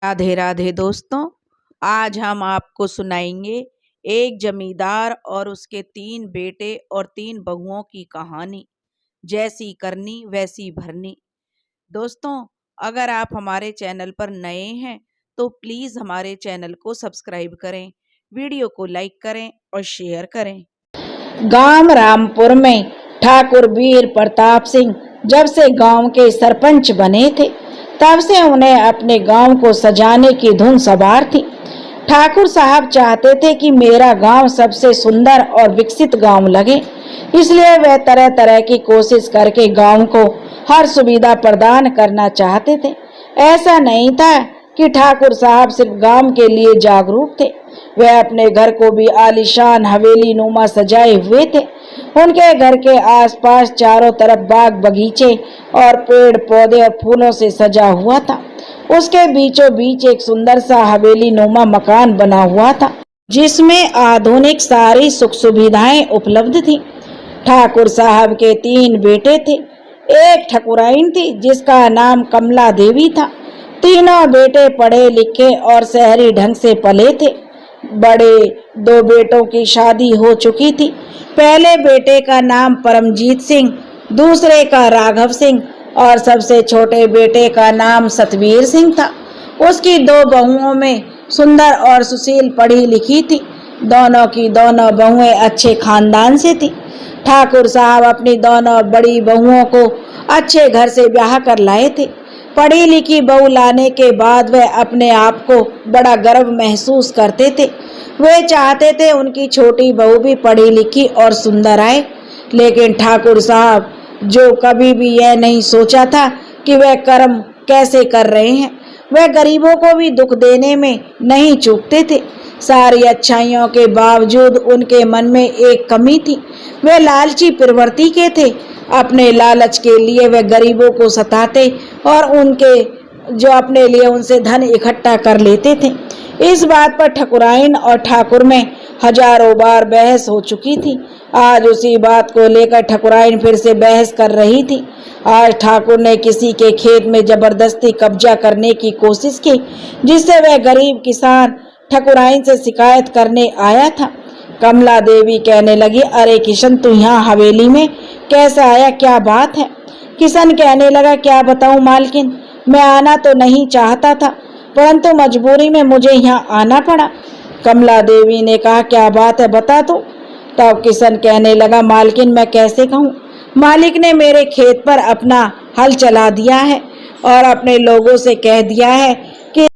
राधे राधे दोस्तों। आज हम आपको सुनाएंगे एक जमींदार और उसके 3 बेटे और 3 बहुओं की कहानी। जैसी करनी वैसी भरनी। दोस्तों, अगर आप हमारे चैनल पर नए हैं तो प्लीज हमारे चैनल को सब्सक्राइब करें, वीडियो को लाइक करें और शेयर करें। गांव रामपुर में ठाकुर वीर प्रताप सिंह जब से गांव के सरपंच बने थे तब से उन्हें अपने गांव को सजाने की धुन सवार थी। ठाकुर साहब चाहते थे कि मेरा गांव सबसे सुंदर और विकसित गांव लगे, इसलिए वे तरह तरह की कोशिश करके गांव को हर सुविधा प्रदान करना चाहते थे। ऐसा नहीं था कि ठाकुर साहब सिर्फ गांव के लिए जागरूक थे, वे अपने घर को भी आलीशान हवेली नुमा सजाए हुए थे। उनके घर के आसपास चारों तरफ बाग बगीचे और पेड़ पौधे और फूलों से सजा हुआ था। उसके बीचों बीच एक सुंदर सा हवेली नुमा मकान बना हुआ था, जिसमें आधुनिक सारी सुख सुविधाएं उपलब्ध थी। ठाकुर साहब के 3 बेटे थे। एक ठकुराइन थी जिसका नाम कमला देवी था। तीनों बेटे पढ़े लिखे और शहरी ढंग से पले थे। बड़े 2 बेटों की शादी हो चुकी थी। पहले बेटे का नाम परमजीत सिंह, दूसरे का राघव सिंह और सबसे छोटे बेटे का नाम सतवीर सिंह था। उसकी 2 बहुओं में सुंदर और सुशील पढ़ी लिखी थी। दोनों की दोनों बहुएं अच्छे खानदान से थी। ठाकुर साहब अपनी दोनों बड़ी बहुओं को अच्छे घर से ब्याह कर लाए थे। पढ़ी लिखी बहू लाने के बाद वे अपने आप को बड़ा गर्व महसूस करते थे। वे चाहते थे उनकी छोटी बहू भी पढ़ी लिखी और सुंदर आए, लेकिन ठाकुर साहब जो कभी भी यह नहीं सोचा था कि वे कर्म कैसे कर रहे हैं। वे गरीबों को भी दुख देने में नहीं चूकते थे। सारी अच्छाइयों के बावजूद उनके मन में एक कमी थी। वे लालची प्रवृत्ति के थे। अपने लालच के लिए वे गरीबों को सताते और उनके जो अपने लिए उनसे धन इकट्ठा कर लेते थे। इस बात पर ठकुराइन और ठाकुर में हजारों बार बहस हो चुकी थी। आज उसी बात को लेकर ठकुराइन फिर से बहस कर रही थी। आज ठाकुर ने किसी के खेत में जबरदस्ती कब्जा करने की कोशिश की, जिससे वह गरीब किसान ठकुराइन से शिकायत करने आया था। कमला देवी कहने लगी, अरे किशन, तू यहाँ हवेली में कैसा आया, क्या बात है? किशन कहने लगा, क्या बताऊं मालकिन, मैं आना तो नहीं चाहता था, परंतु मजबूरी में मुझे यहाँ आना पड़ा। कमला देवी ने कहा, क्या बात है, बता दो। तब किशन कहने लगा, मालकिन मैं कैसे कहूँ, मालिक ने मेरे खेत पर अपना हल चला दिया है और अपने लोगों से कह दिया है